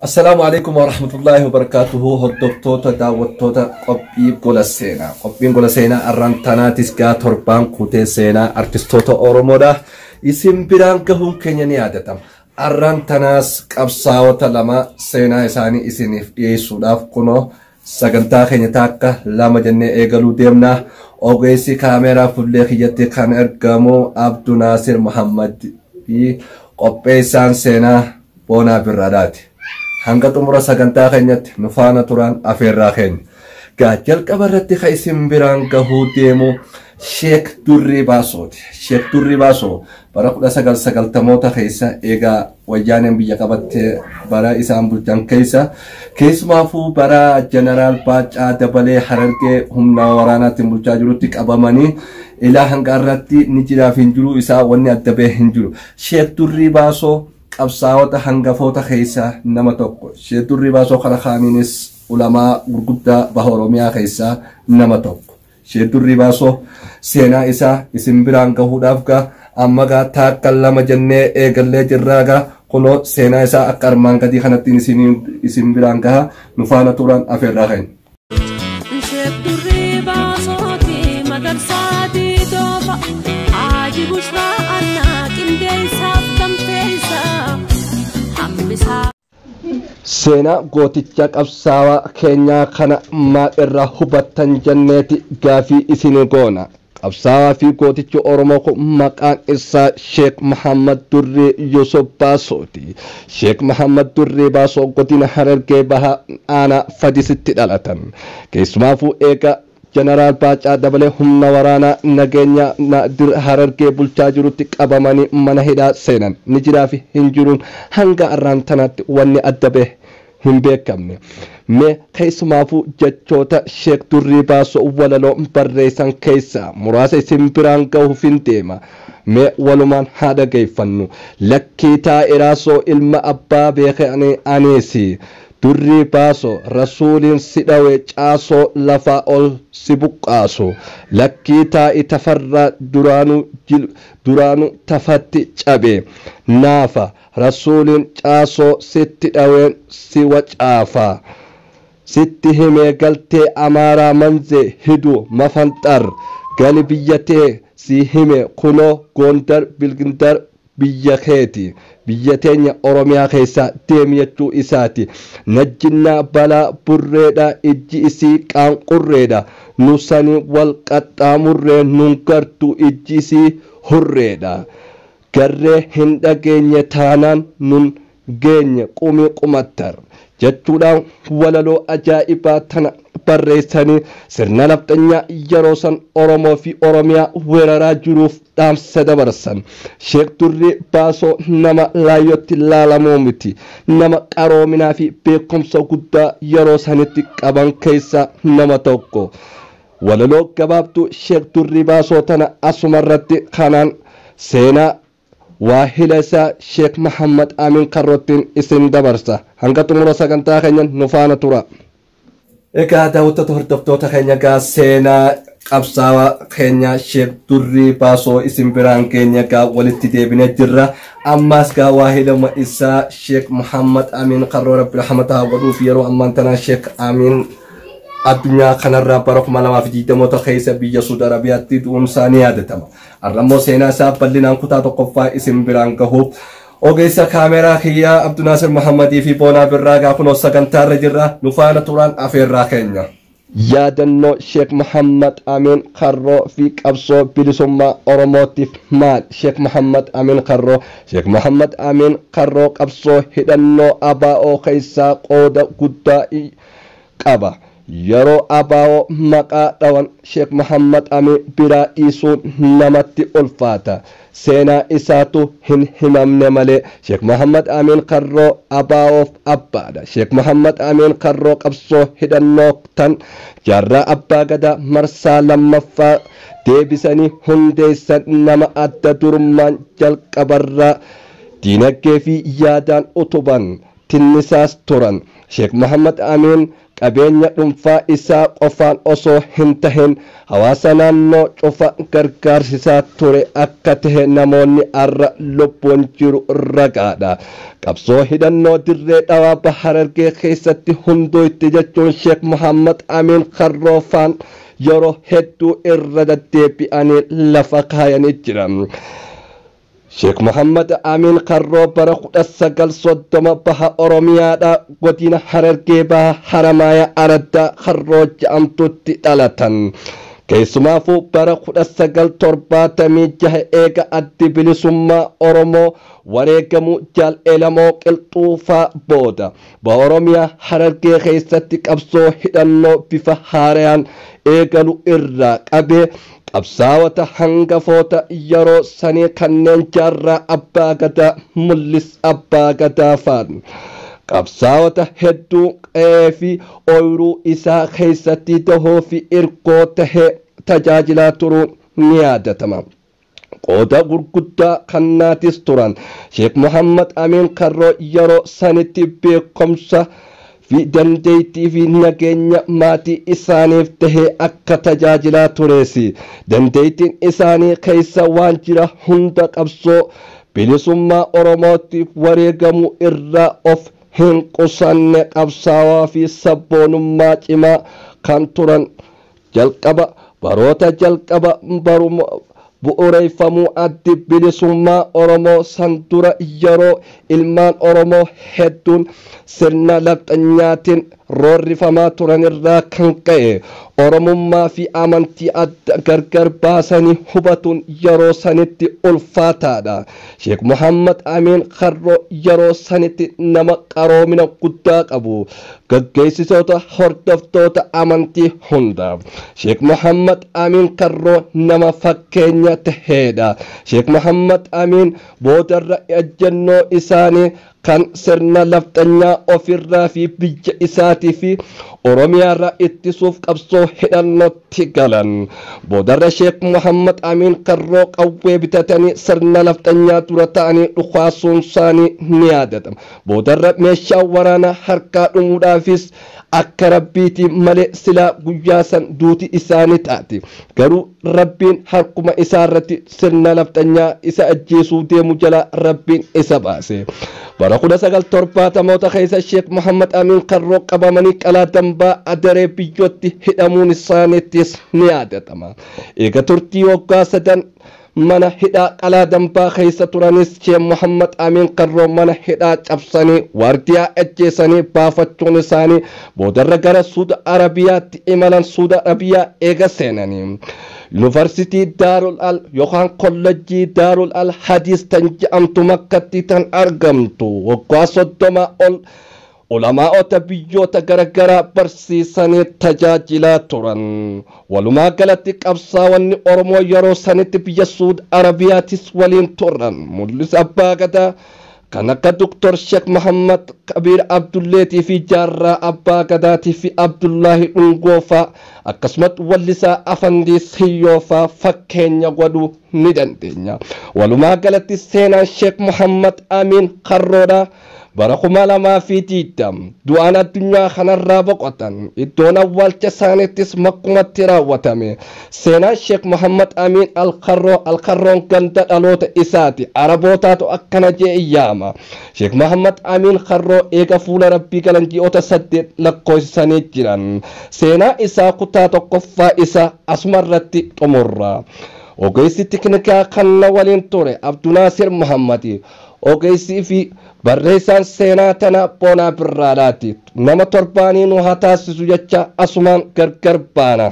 السلام عليكم ورحمة الله وبركاته. هدوكتوتا داوتوتا قبي قول سينا الرانتانا تسكا تربان كوتي سينا ارتستوتا أورومودا اسم بيران كهون كينياني عادتام الرانتاناس كابساوتا لما سينا اساني اسنف يسوداف كنو ساقنتا خينيتاكا لما جنة ايغلو ديمنا اوغيسي كاميرا فليخيتي كان ارقامو عبد ناصر محمد قبي سان سينا بونا براداتي hanga tumura sagantaa keenyatti nu faana turan afeerraa keenya gaajjal qabarratti isin biraan gahuu deemu Sheek Durrii Baasooti. Sheek Durrii Baasoo bara 1990moota keessa eegaa wayyaaneen biyya qabattee bara isaan bulchan keessa keessumaafuu bara Jeneraal Baacaa Dabalee Harargee humna waraanaatiin bulchaa jirutti qabamanii ilaa hanga irratti ni jiraaf hin jiru isaa wanni adda ba'e hin jiru. Sheek Durrii Baasoo qabsaa'ota hangafoota keessa nama tokko. Sheek Durrii Baasoo kana kaaniinis ulamaa gurguddaa baha Oromiyaa keessa nama tokko. Sheek Durrii Baasoo seenaa isaa isin biraan gahuudhaaf amma taakka lama jennee eegallee jirraa kunoo seenaa isaa akka armaan gadii kanatti isin biraan gaha nu faana turan afeerraa keenya. Sheek Durrii Baasooti madarsaati toofa Haaji Bushraa Annaa qindeessaaf gamteessa hambisaa. Seenaa gooticha qabsaawaa keenyaa kana maal irraa hubattan jenneeti gaafii isin goona. Qabsaawaa fi gootichi Oromoo kun maqaan isaa Sheek Muhammad Durrii Yusuf Baasooti. Sheek Muhammad Durrii Baasoo godina Harargee baha aanaa Fadisitti dhalatan. Keessumaafuu eega Jeneraal Baacaa Dabalee humna waraanaa nageenya Harargee bulchaa jirutti qabamanii mana hidhaa seenan ni jiraa fi hin jiruun hanga arraan tanaatti wanni adda ba'e hin beekamne. Mee keessumaafuu jechoota Sheek Durrii Baasoo walaloo barreessan keessaa muraasa isin biraan gahuuf hin deema. Mee walumaan haa dhageeffannu. Lakkii taa'iraasoo ilma abbaa beekanii aneesi. Durrii Baasoo rasuuliin si dhawe caasoo lafaa ol si buqqaasu. Lakkii taa'i tafarraa duraanuu tafatti cabe. Naafa rasuuliin caasoo sitti dhaween si wacaafa. Sitti himee galtee amaaraa manzee hiduu mafanxar gali biyyatee si hime kunoo Gondar Bilgindar biyya keeti. Biyya teenya Oromiyaa keessa deemi jechuu isaati. Najjinnaa balaa burreedha ijji isii qaanqurreedha. Nusanii wal qaxxaamurree nun gartuu ijji isii hurreedha. Garree hin dhageenye taanaan nun geenye qumii qumattar. Jechuudhaan walaloo ajaa'ibaa tana barreessanii sirna nafxanyaa yeroo san Oromoo fi Oromiyaa weeraraa jiruuf dhaamsa dabarsan. Sheek Durrii Baasoo nama laayyootti laalamuu miti. Nama qaroominaa fi beekumsa guddaa yeroo sanitti qaban keessa nama tokko. Walaloo gabaabduu Sheek Durrii Baasoo tana asumarratti kanaan seenaa waahila isaa Sheek Muhammad Amin Karrottiin isin dabarsa. Hanga xumura sagantaa keenyan nu faana tura. Egaa daawwattoota hordoftoota keenya seenaa qabsaawaa keenya Sheek Durrii Baasoo isin biraan keenya walitti deebinee jirra. Ammaas waahilama isaa Sheek Muhammad Amin Karroo Rabbi rahmataa godhuuf yeroo ammaan tana Sheek Amin addunyaa kanarraa bara 2020 keessa biyya Saudi Arabiyaatti du'uun isaanii yaadatama. Arrammoo seenaa isaa bal'inaan kutaa tokkoffaa isin biraan gahuuf ogeessa kaameeraa kiyyaa Abdu Naasir Muhammadii fi Boonaa Birraa kunoo sagantaarra jirra nu faana turan afeerraa keenya. Yaadannoo Sheek Muhammad Amin Karroo fi qabsoo bilisummaa Oromootiif maal? Sheek Muhammad Amin Karroo. Sheek Muhammad Amin Karroo qabsoo hidhannoo ABO keessaa qooda guddaa qaba. Yeroo ABO maqaa dhawan Sheek Muhammad Amin biraa dhiisuun namatti ulfaata. Seenaa isaatu hin himamne malee Sheek Muhammad Amin Karroo ABO'f abbaadha. Sheek Muhammad Amin Karroo qabsoo hidhannoo tan jaarraa abbaa gadaa marsaa lammaffaa deebisanii hundeessan nama adda durummaan jalqabarraa diinagdee fi yaadaan utuban tinnisaas turan. Sheek Muhammad Amin qabeenya dhuunfaa isaa qofaan osoo hin tahin hawaasa naannoo cufa gargaarsisaa ture akka tahe namoonni arra lubbuun jiru ragaadha. Qabsoo hidhannoo dirree dhawaa Harargee keessatti hundootti jechuun Sheek Muhammad Amin Karroofaan yeroo hedduu irra deddeebi'anii lafa kaayanii jiran. Sheek Muhammad Amin Karroo bara 1930 baha Oromiyaadha godina Harargee baha Haramaaya Araddaa Karroo jedhamtutti dhalatan. Keessumaafuu bara 1976 eega addi bilisummaa Oromoo wareegamuu Jaal-Elamoo Qilxuufaa booda baha Oromiyaa Harargee keessatti qabsoo hidhannoo bifa haaraan eegalu irraa qabee qabsaawota hangafoota yeroo sanii kanneen jaarraa abbaa gadaa mul'is abbaa gadaa faan qabsaawota hedduu qe'ee fi ooyiruu isaa keessatti dahoo fi irkoo tahee tajaajilaa turuun ni yaadatama. Qooda gurguddaa kannaatis turan. Sheek Muhammad Amin Karroo yeroo sanitti beekumsa fi dandeettii fi nageenya maatii isaaniif tahee akka tajaajilaa tureesi. Dandeettiin isaanii keessa waan jira hunda qabsoo bilisummaa Oromootiif wareegamuu irraa of hin qusanne qabsaawaa fi sabboonummaa cimaa kan turan. Jalqaba baroota jalqaba bu'uureeffamuu addi bilisummaa Oromoo san dura yeroo ilmaan Oromoo hedduun sirna labxanyaatiin roorrifamaa turan irraa kan ka'e Oromummaa fi amantii adda gargar baasanii hubatuun yeroo sanitti ulfaataadha. Sheek Muhammad Amin Karroo yeroo sanitti nama qaroomina guddaa qabu. Gaggeessitoota hordoftoota amantii hundaaf. Sheek Muhammad Amin Karroo nama fakkeenya taheedha. Sheek Muhammad Amin boodarra ejjennoo isaanii kan sirna labxanyaa ofirraa fi biyya isaatii fi Oromiyaarraa ittisuuf qabsoo hidhannootti galan. Boodarra Sheek Muhammad Amin Karroo qawwee bitatanii sirna labxanyaa dura ta'anii dhukaasuun isaanii ni yaadatama. Boodarra meeshaa waraanaa harkaa dhumuudhaafis akka rabbiitiin malee silaa guyyaa san duuti isaanii taati. Garuu rabbiin harkuma isaarratti sirna labxanyaa isa ajjeesuu deemu jala rabbiin isa baase. Bara 1970 keessa Sheek Muhammad Amin Karroo qabamanii qalaa dambaa adaree biyyootti hidhamuun isaaniittis ni yaadatama. Eega turtii waggaa 3 mana hidhaa qalaa dambaa keessa turanis Sheek Muhammad Amin Karroo mana hidhaa cabsanii waardiyaa ajjeesanii baafachuun isaanii boodarra gara Suudi Arabiyaatti imalan Suudi Arabiyaa eega seenanii. Yuunivarsiitii Daarul Al yookaan kollejjii Daarul Al Hadiis tan jedhamtu Makkatti tan argamtu waggaa 30 ol ulamaa'ota biyyoota garaagaraa barsiisanii tajaajilaa turan. Walumaa galatti qabsaawonni Oromoo yeroo sanitti biyya Suudi Arabiyaattis waliin turan. Mul'is abbaa gadaa kan akka Dr. Sheek Muhammad Kabiir Abdulleetii fi Jaarraa Abbaa Gadaatii fi Abdullaahi Dhungoofaa akkasumas wallisaa Afandii Siyyoofaa fakkeenya godhuu ni dandeenya. Walumaa galatti seenaan Sheek Muhammad Amin Karroodha. Bara 2020 du'aan addunyaa kanarraa boqotan iddoon awwaalcha isaaniittis makkumatti raawwatame. Seenaan Sheek Muhammad Amin Al-Karroon ganda dhaloota isaati. Arabootaatu akkana jee iyyaama. Sheek Muhammad Amin Karroo eega fuula rabbii galan ji'oota 8 lakkoofsisanii jiran. Seenaa isaa kutaa tokkoffaa isaa asumarratti xumurra. Ogeessi tiknikaa kan waliin ture Abdunaasir Muhammadi. Ogeessii fi barreessaan seenaa tana Boonaa Birraadhaati. Nama torbaanii nu haa taasisu jecha asumaan gargar baana.